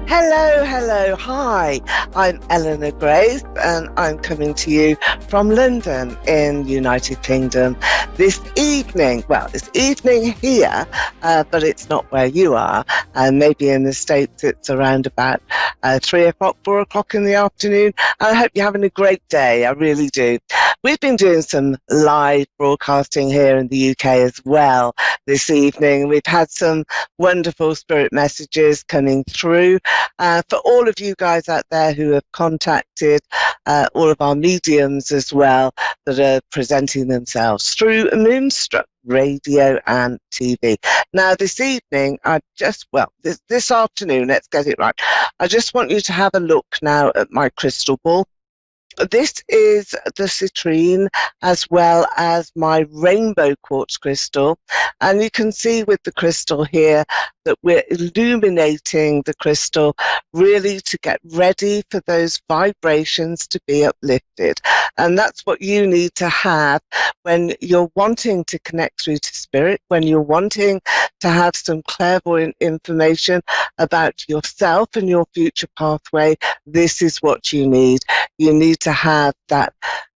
Hello, hello, hi. I'm Eleanor Grace and I'm coming to you from London in United Kingdom this evening. Well, this evening here, but it's not where you are. Maybe in the States it's around about 3 o'clock, 4 o'clock in the afternoon. I hope you're having a great day. I really do. We've been doing some live broadcasting here in the UK as well this evening. We've had some wonderful spirit messages coming through. For all of you guys out there who have contacted all of our mediums as well that are presenting themselves through Moonstruck radio and TV. Now, this evening, this afternoon, let's get it right. I just want you to have a look now at my crystal ball. This is the citrine as well as my rainbow quartz crystal. And you can see with the crystal here that we're illuminating the crystal really to get ready for those vibrations to be uplifted. And that's what you need to have when you're wanting to connect through to spirit, when you're wanting to have some clairvoyant information about yourself and your future pathway. This is what you need. You need to have that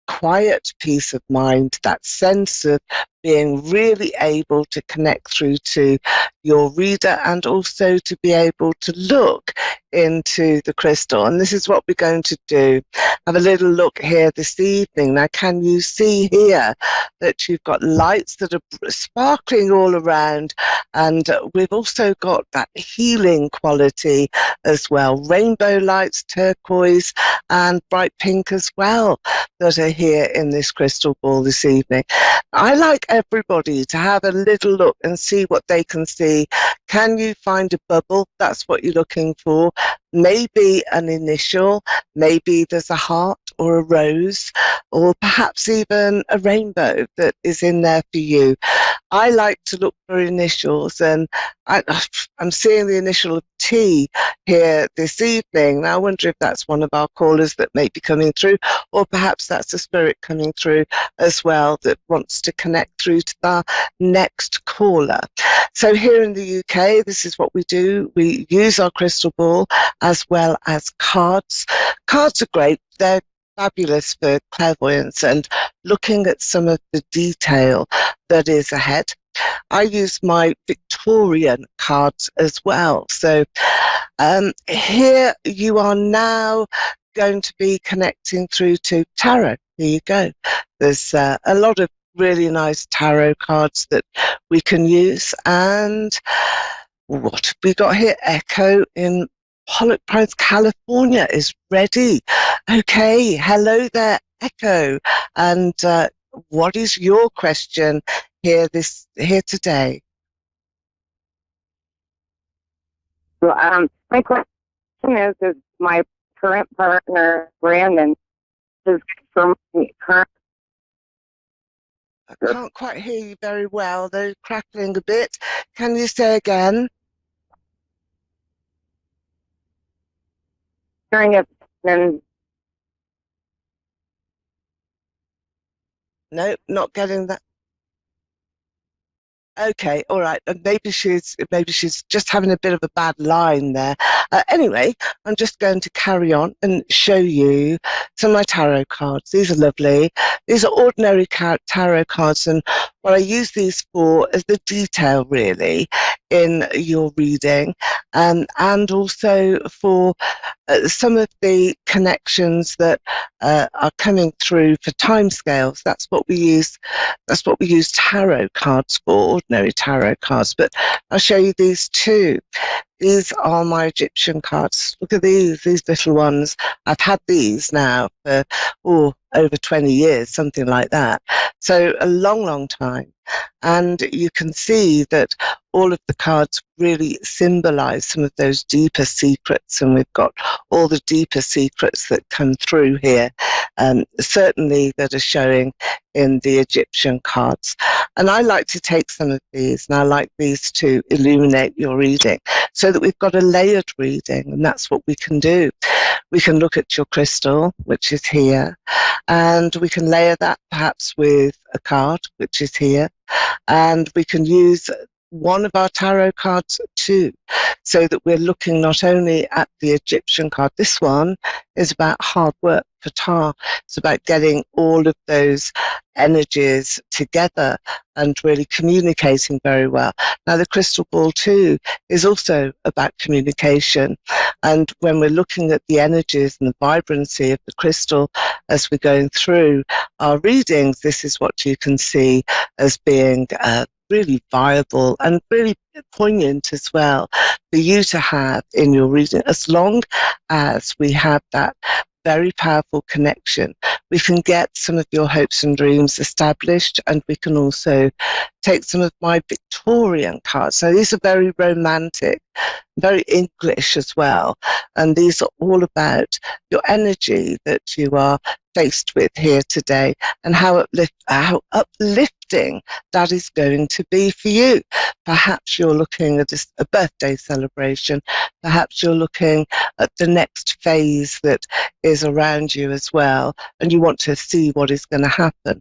quiet peace of mind, that sense of being really able to connect through to your reader and also to be able to look into the crystal. And this is what we're going to do. Have a little look here this evening. Now, can you see here that you've got lights that are sparkling all around? And we've also got that healing quality as well. Rainbow lights, turquoise and bright pink as well that are here in this crystal ball this evening. I like everybody to have a little look and see what they can see. Can you find a bubble? That's what you're looking for. Maybe an initial, maybe there's a heart or a rose, or perhaps even a rainbow that is in there for you. I like to look for initials, and I'm seeing the initial of T here this evening. Now, I wonder if that's one of our callers that may be coming through, or perhaps that's a spirit coming through as well that wants to connect through to the next caller. So here in the UK, this is what we do. We use our crystal ball as well as cards. Cards are great. They're fabulous for clairvoyance and looking at some of the detail that is ahead. I use my Victorian cards as well. So here you are now going to be connecting through to tarot. Here you go. There's a lot of really nice tarot cards that we can use. And what have we got here? Echo in Pollock Pines, California is ready. Okay, hello there, Echo. And what is your question here today? Well, my question is my current partner, Brandon, is from current. I can't quite hear you very well. They're crackling a bit. Can you say again? And No, not getting that. Okay, all right. Maybe she's just having a bit of a bad line there. Anyway, I'm just going to carry on and show you some of my tarot cards. These are lovely. These are ordinary tarot cards, and what I use these for is the detail, really, in your reading, and also for some of the connections that are coming through for timescales. That's what we use. That's what we use tarot cards for, ordinary tarot cards. But I'll show you these too. These are my Egyptian cards. Look at these little ones. I've had these now for over 20 years, something like that. So a long, long time. And you can see that all of the cards really symbolize some of those deeper secrets, and we've got all the deeper secrets that come through here, certainly that are showing in the Egyptian cards. And I like to take some of these, and I like these to illuminate your reading so that we've got a layered reading, and that's what we can do. We can look at your crystal, which is here, and we can layer that perhaps with a card, which is here, and we can use one of our tarot cards too, so that we're looking not only at the Egyptian card. This one is about hard work, Ptah. It's about getting all of those energies together and really communicating very well. Now, the crystal ball too is also about communication. And when we're looking at the energies and the vibrancy of the crystal as we're going through our readings, this is what you can see as being really viable and really poignant as well for you to have in your reading. As long as we have that very powerful connection, we can get some of your hopes and dreams established, and we can also take some of my Victorian cards. So these are very romantic, very English as well, and these are all about your energy that you are faced with here today and how uplifting that is going to be for you. Perhaps you're looking at a birthday celebration. Perhaps you're looking at the next phase that is around you as well, and you want to see what is going to happen.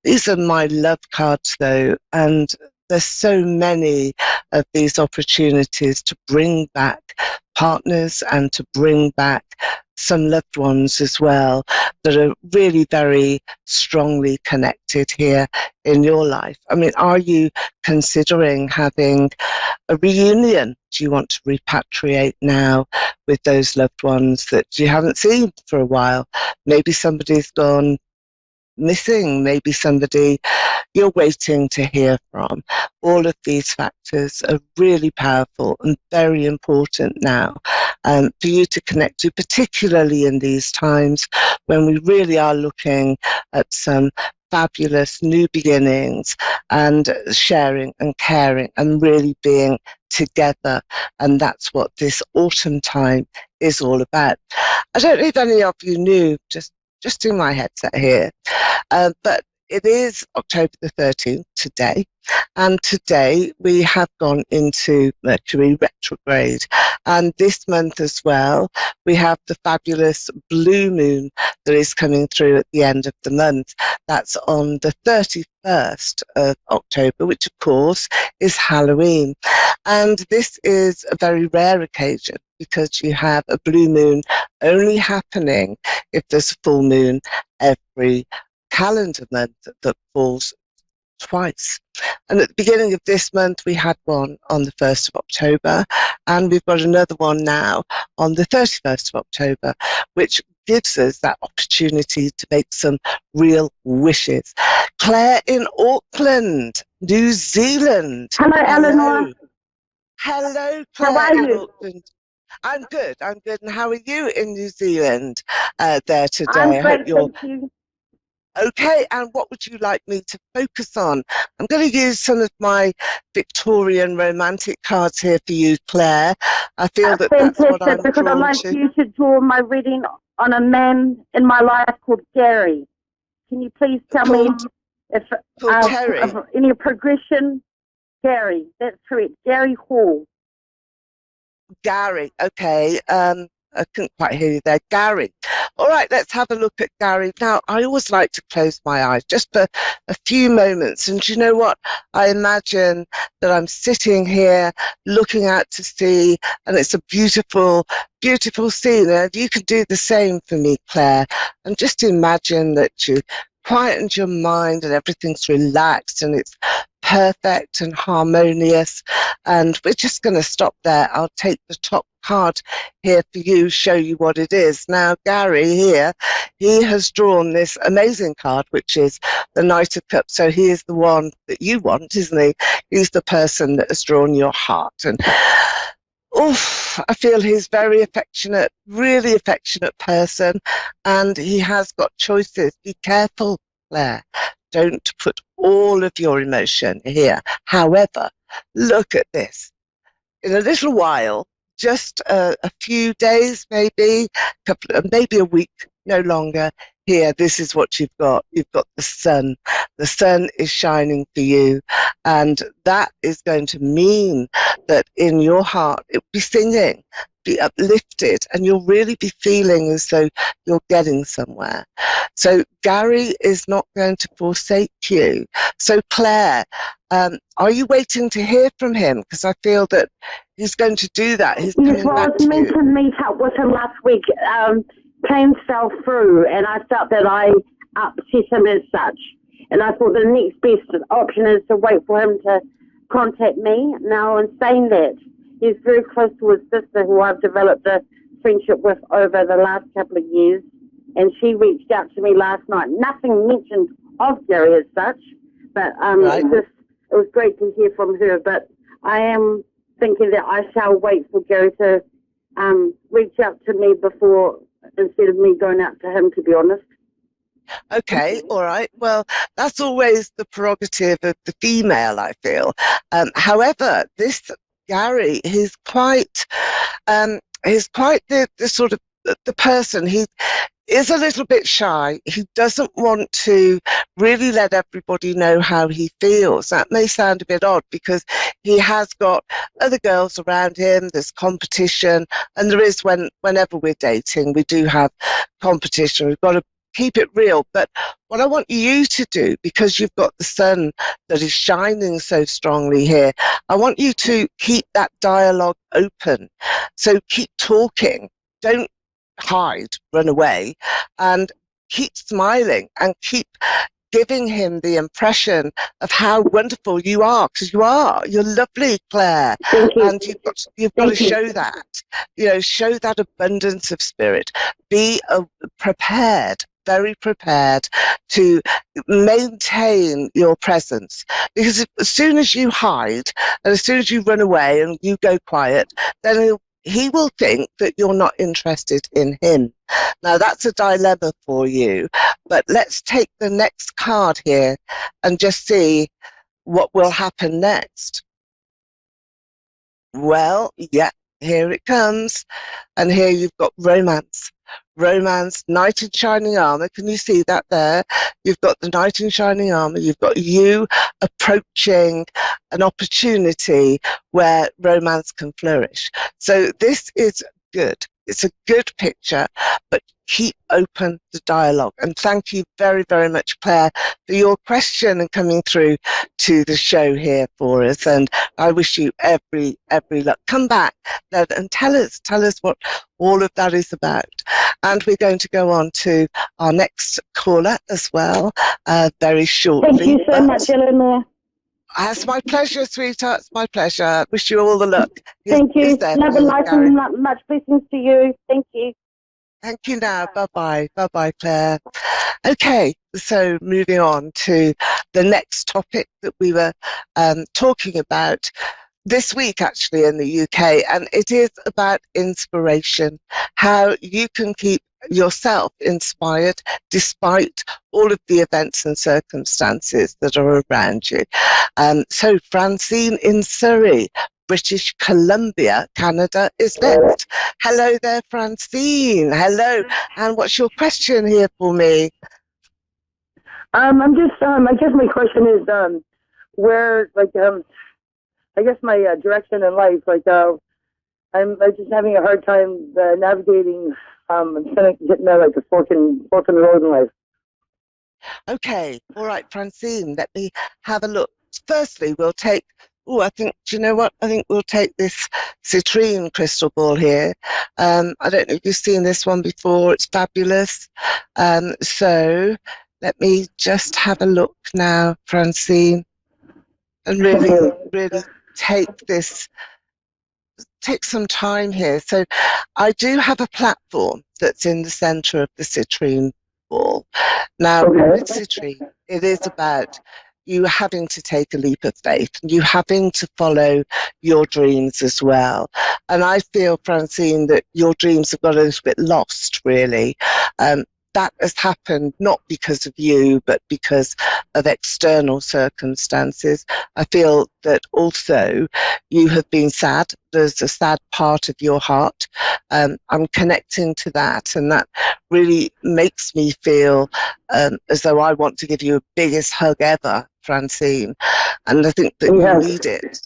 These are my love cards though, and there's so many of these opportunities to bring back partners and to bring back some loved ones as well that are really very strongly connected here in your life. I mean, are you considering having a reunion? Do you want to repatriate now with those loved ones that you haven't seen for a while? Maybe somebody's gone missing, maybe somebody you're waiting to hear from. All of these factors are really powerful and very important now for you to connect to, particularly in these times when we really are looking at some fabulous new beginnings and sharing and caring and really being together. And that's what this autumn time is all about. I don't know if any of you knew, just in my headset here, but it is October the 13th today, and today we have gone into Mercury retrograde. And this month as well, we have the fabulous blue moon that is coming through at the end of the month. That's on the 31st of October, which of course is Halloween. And this is a very rare occasion because you have a blue moon only happening if there's a full moon every calendar month that falls twice. And at the beginning of this month, we had one on the 1st of October, and we've got another one now on the 31st of October, which gives us that opportunity to make some real wishes. Claire in Auckland, New Zealand. Hello, Eleanor. Hello, Claire. How are in you? Auckland. I'm good. And how are you in New Zealand there today? I'm I hope great, you're thank you. okay. And what would you like me to focus on? I'm going to use some of my Victorian romantic cards here for you, Claire. I feel that that's what I'm Fantastic, because I'd drawn like to. you to draw my reading on a man in my life called Gary. Can you please tell me if Terry. of any progression? Gary, that's correct. Gary Hall. Gary, okay. I couldn't quite hear you there. Gary. All right, let's have a look at Gary. Now, I always like to close my eyes just for a few moments. And you know what? I imagine that I'm sitting here looking out to sea, and it's a beautiful, beautiful scene. And you can do the same for me, Claire. And just imagine that you quietened your mind and everything's relaxed and it's perfect and harmonious. And we're just going to stop there. I'll take the top card here for you, show you what it is. Now, Gary here, he has drawn this amazing card, which is the Knight of Cups. So he is the one that you want, isn't he? He's the person that has drawn your heart. And I feel he's very affectionate, really affectionate person, and he has got choices. Be careful, Claire. Don't put all of your emotion here. However, look at this. In a little while, just a few days, maybe maybe a week, no longer, here, this is what you've got. You've got the sun. The sun is shining for you, and that is going to mean that in your heart it will be singing, be uplifted, and you'll really be feeling as though you're getting somewhere. So Gary is not going to forsake you. So Claire, are you waiting to hear from him? Because I feel that he's going to do that. He's coming Well, I back was to meant you. to meet up with him last week. Plans fell through, and I felt that I upset him as such. And I thought the next best option is to wait for him to contact me. Now, in saying that, he's very close to his sister, who I've developed a friendship with over the last couple of years. And she reached out to me last night. Nothing mentioned of Gary as such, but Right. it was great to hear from her. But I am thinking that I shall wait for Gary to reach out to me before, instead of me going out to him, to be honest. Okay, all right. Well, that's always the prerogative of the female, I feel. However, this Gary, he's quite the sort of the person. He is a little bit shy. He doesn't want to really let everybody know how he feels. That may sound a bit odd because he has got other girls around him. There's competition, and there is whenever we're dating, we do have competition. We've got to keep it real. But what I want you to do, because you've got the sun that is shining so strongly here, I want you to keep that dialogue open. So keep talking. Don't hide, run away, and keep smiling and keep giving him the impression of how wonderful you are, because you're lovely, Claire. Thank you. And you've got to show that, show that abundance of spirit. Be prepared, very prepared to maintain your presence, because as soon as you hide and as soon as you run away and you go quiet, then he will think that you're not interested in him. Now, that's a dilemma for you, but let's take the next card here and just see what will happen next. Well, yeah, here it comes. And here you've got romance. Romance, knight in shining armor. Can you see that there? You've got the knight in shining armor. You've got you approaching an opportunity where romance can flourish. So this is good. It's a good picture, but keep open the dialogue. And thank you very, very much, Claire, for your question and coming through to the show here for us. And I wish you every luck. Come back and tell us what all of that is about. And we're going to go on to our next caller as well, very shortly. Thank you so much, Eleanor. It's my pleasure, sweetheart. It's my pleasure. Wish you all the luck. Thank you. Love and life and much blessings to you. Thank you. Thank you now. Bye-bye. Bye-bye, Claire. Okay, so moving on to the next topic that we were talking about this week, actually, in the UK, and it is about inspiration, how you can keep yourself inspired despite all of the events and circumstances that are around you. So Francine in Surrey, British Columbia, Canada is next. Hello there, Francine. Hello. And what's your question here for me? I'm just, I guess my question is, where, I guess my direction in life, I'm just having a hard time navigating. I'm kind of getting there like a fork in the road in life. Okay, all right, Francine, let me have a look. Firstly, we'll take, do you know what? I think we'll take this citrine crystal ball here. I don't know if you've seen this one before. It's fabulous. So let me just have a look now, Francine, and really take some time here. So I do have a platform that's in the center of the citrine ball. Now, with citrine, it is about you having to take a leap of faith, you having to follow your dreams as well. And I feel, Francine, that your dreams have got a little bit lost, really. that has happened not because of you, but because of external circumstances. I feel that also you have been sad. There's a sad part of your heart. I'm connecting to that, and that really makes me feel as though I want to give you a biggest hug ever, Francine, and I think that you need it.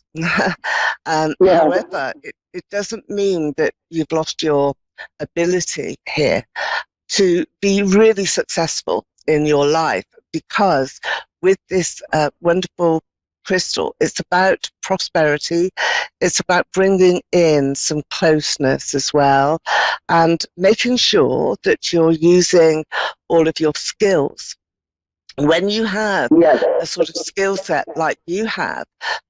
However, it doesn't mean that you've lost your ability here to be really successful in your life, because with this wonderful crystal, it's about prosperity, it's about bringing in some closeness as well, and making sure that you're using all of your skills. When you have a sort of skill set like you have,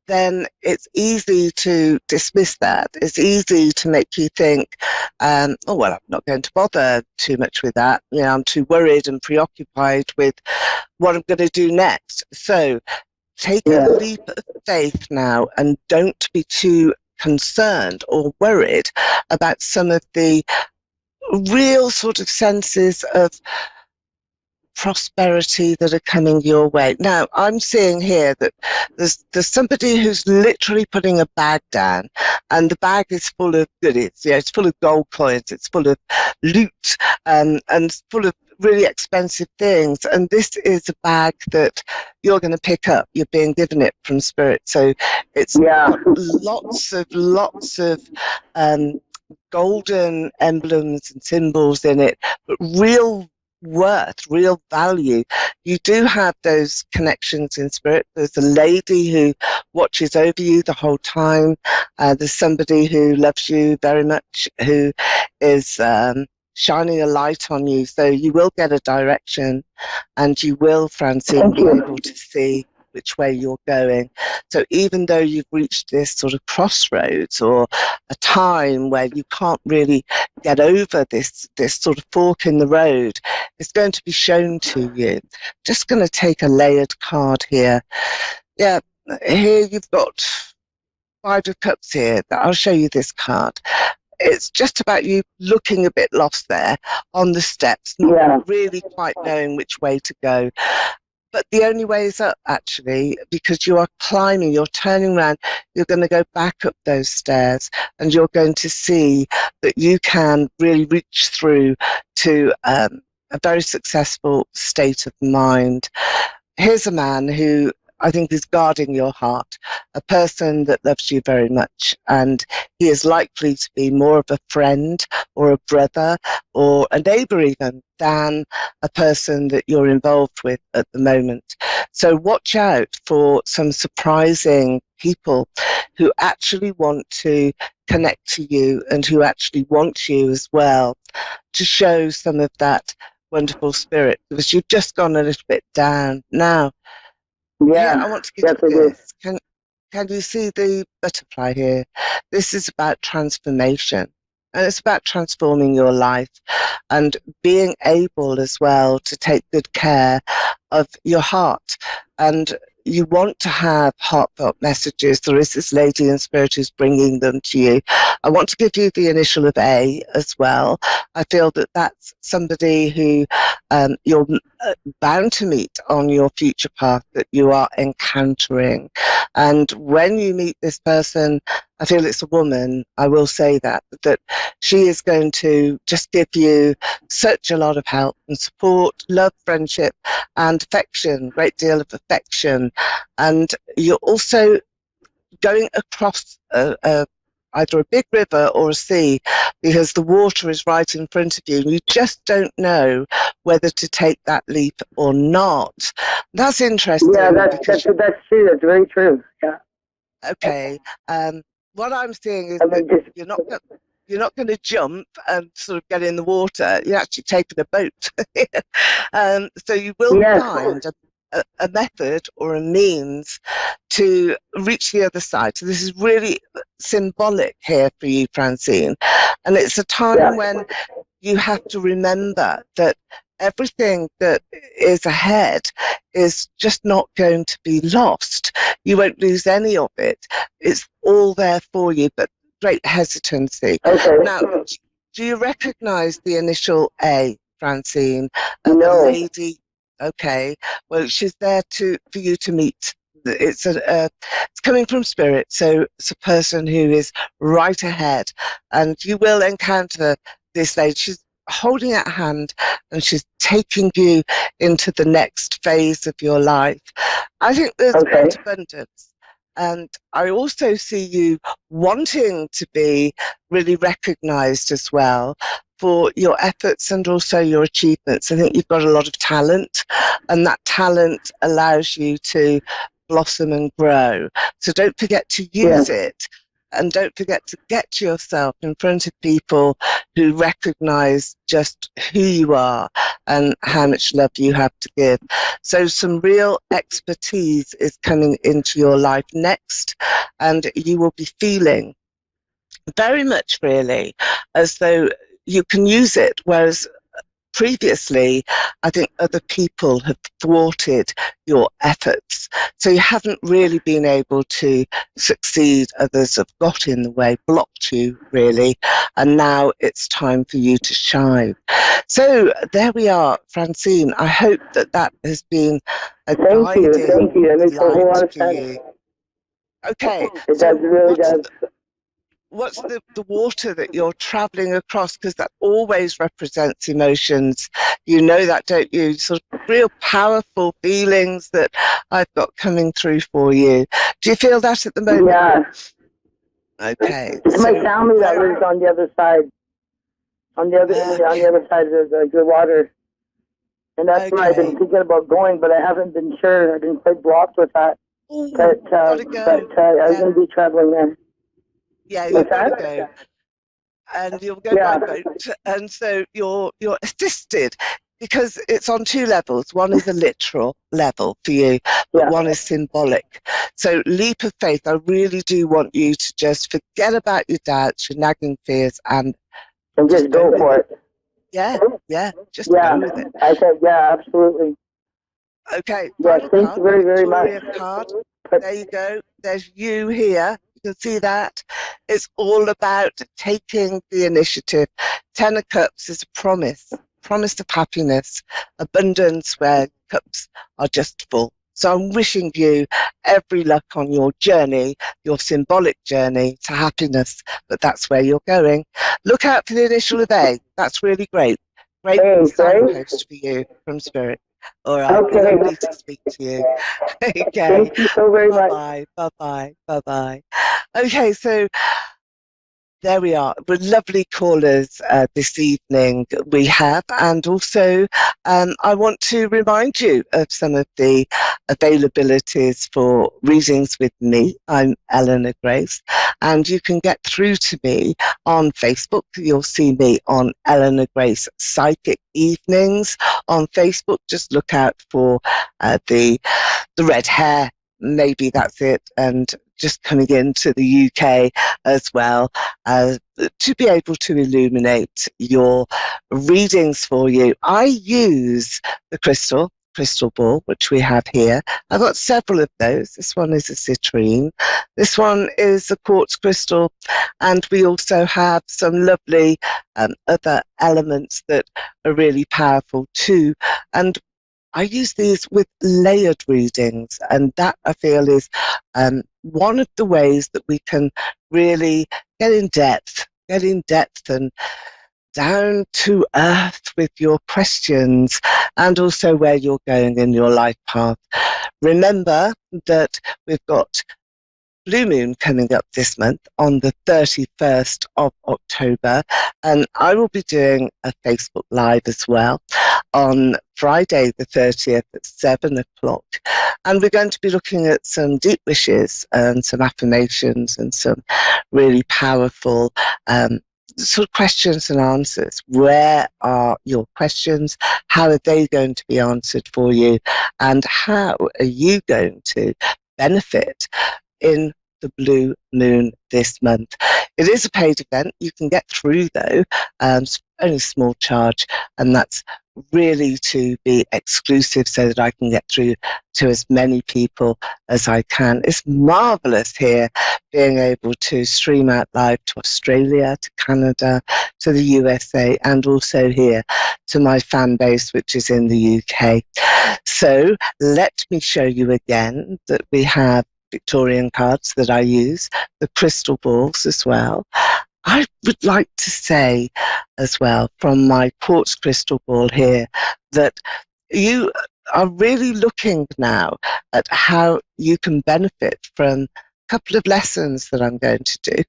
then it's easy to dismiss that. It's easy to make you think, oh, well, I'm not going to bother too much with that. You know, I'm too worried and preoccupied with what I'm going to do next. So take a leap of faith now, and don't be too concerned or worried about some of the real sort of senses of prosperity that are coming your way. Now, I'm seeing here that there's somebody who's literally putting a bag down, and the bag is full of goodies. Yeah, it's full of gold coins, it's full of loot, and it's full of really expensive things. And this is a bag that you're going to pick up. You're being given it from Spirit. So it's got lots of golden emblems and symbols in it, but real worth, real value. You do have those connections in Spirit. There's a lady who watches over you the whole time. There's somebody who loves you very much, who is shining a light on you. So you will get a direction, and you will, Francine, be able to see which way you're going. So even though you've reached this sort of crossroads, or a time where you can't really get over this sort of fork in the road, it's going to be shown to you. Just going to take a layered card here. Yeah, here you've got Five of Cups here. I'll show you this card. It's just about you looking a bit lost there on the steps, not really quite knowing which way to go. But the only way is up, actually, because you are climbing, you're turning around, you're going to go back up those stairs, and you're going to see that you can really reach through to a very successful state of mind. Here's a man who I think is guarding your heart, a person that loves you very much, and he is likely to be more of a friend or a brother or a neighbour even than a person that you're involved with at the moment. So watch out for some surprising people who actually want to connect to you, and who actually want you as well, to show some of that wonderful spirit, because you've just gone a little bit down. Now, I want to give you this. Can you see the butterfly here? This is about transformation, and it's about transforming your life and being able as well to take good care of your heart. And you want to have heartfelt messages. There is this lady in Spirit who's bringing them to you. I want to give you the initial of A as well. I feel that that's somebody who you're bound to meet on your future path, that you are encountering. And when you meet this person, I feel it's a woman, I will say that she is going to just give you such a lot of help and support, love, friendship, and affection, great deal of affection. And you're also going across either a big river or a sea, because the water is right in front of you, and you just don't know whether to take that leap or not. That's interesting. Yeah, that's true. That's very true. Yeah. Okay. What I'm seeing is that you're not going to jump and sort of get in the water. You're actually taking a boat. So you will find a method or a means to reach the other side. So this is really symbolic here for you, Francine. And it's a time when you have to remember that everything that is ahead is just not going to be lost. You won't lose any of it. It's all there for you, but great hesitancy. Okay. Now, do you recognize the initial A Francine? A No. lady. Okay. Well, she's there for you to meet. It's coming from spirit, so it's a person who is right ahead, and you will encounter this lady. She's holding at hand, and she's taking you into the next phase of your life. I think there's great abundance. And I also see you wanting to be really recognized as well for your efforts and also your achievements. I think you've got a lot of talent, and that talent allows you to blossom and grow. So don't forget to use it. And don't forget to get yourself in front of people who recognize just who you are and how much love you have to give. So some real expertise is coming into your life next, and you will be feeling very much really as though you can use it, whereas previously, I think other people have thwarted your efforts. So you haven't really been able to succeed. Others have got in the way, blocked you, really. And now it's time for you to shine. So there we are, Francine. I hope that has been a guiding Thank you. That makes a whole lot of for sense. you. Okay. It does, it really does. What's the water that you're traveling across? Because that always represents emotions. You know that, don't you? Sort of real powerful feelings that I've got coming through for you. Do you feel that at the moment? Yeah. Okay. It's my family that lives on the other side. On the other side of the water. And that's where I've been thinking about going, but I haven't been sure. I've been quite blocked with that. Ooh, but I'm going to be traveling there. Yeah, you've got to go. And you'll go by boat. And so you're assisted because it's on two levels. One is a literal level for you, but one is symbolic. So leap of faith, I really do want you to just forget about your doubts, your nagging fears, and just go for it. Yeah, just go with it. I said, absolutely. Okay. Thank you very, very much. Card. There you go. There's you here. You can see that. It's all about taking the initiative. Ten of Cups is a promise of happiness, abundance where cups are just full. So I'm wishing you every luck on your journey, your symbolic journey to happiness, but that's where you're going. Look out for the initial of A. That's really great. Great signpost for you from Spirit. All right. Lovely to speak to you. Okay. Thank you so very much. Bye-bye. Okay, so there we are. With lovely callers this evening we have, and also I want to remind you of some of the availabilities for readings with me. I'm Eleanor Grace, and you can get through to me on Facebook. You'll see me on Eleanor Grace Psychic Evenings on Facebook. Just look out for the red hair. Maybe that's it. And just coming into the UK as well, to be able to illuminate your readings for you. I use the crystal ball, which we have here. I've got several of those. This one is a citrine. This one is a quartz crystal. And we also have some lovely other elements that are really powerful too. And I use these with layered readings, and that I feel is one of the ways that we can really get in depth and down to earth with your questions and also where you're going in your life path. Remember that we've got Blue Moon coming up this month on the 31st of October, and I will be doing a Facebook Live as well on Friday the 30th at 7 o'clock. And we're going to be looking at some deep wishes and some affirmations and some really powerful sort of questions and answers. Where are your questions? How are they going to be answered for you? And how are you going to benefit in the Blue Moon this month? It is a paid event. You can get through though, only a small charge, and that's really to be exclusive so that I can get through to as many people as I can. It's marvelous here being able to stream out live to Australia, to Canada, to the USA, and also here to my fan base, which is in the UK. So let me show you again that we have Victorian cards that I use, the crystal balls as well. I would like to say as well from my quartz crystal ball here that you are really looking now at how you can benefit from a couple of lessons that I'm going to do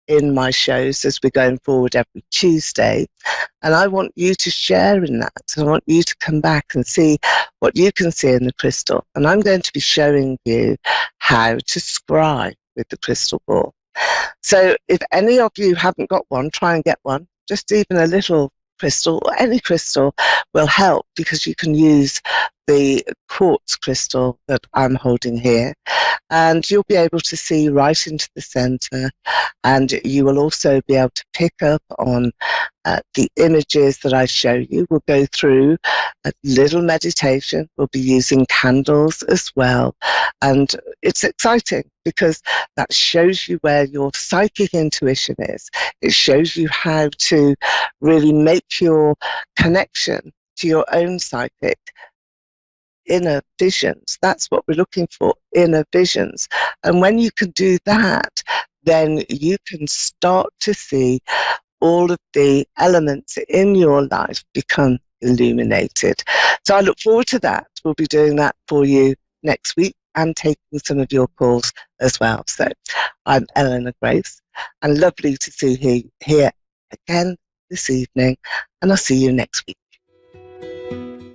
in my shows as we're going forward every Tuesday. And I want you to share in that. I want you to come back and see what you can see in the crystal. And I'm going to be showing you how to scry with the crystal ball. So if any of you haven't got one, try and get one. Just even a little crystal or any crystal will help, because you can use the quartz crystal that I'm holding here, and you'll be able to see right into the center, and you will also be able to pick up on the images that I show you. We'll go through a little meditation. We'll be using candles as well, and it's exciting because that shows you where your psychic intuition is. It shows you how to really make your connection to your own psychic inner visions. That's what we're looking for, inner visions. And when you can do that, then you can start to see all of the elements in your life become illuminated. So I look forward to that. We'll be doing that for you next week and taking some of your calls as well. So I'm Eleanor Grace, and lovely to see you here again this evening, and I'll see you next week.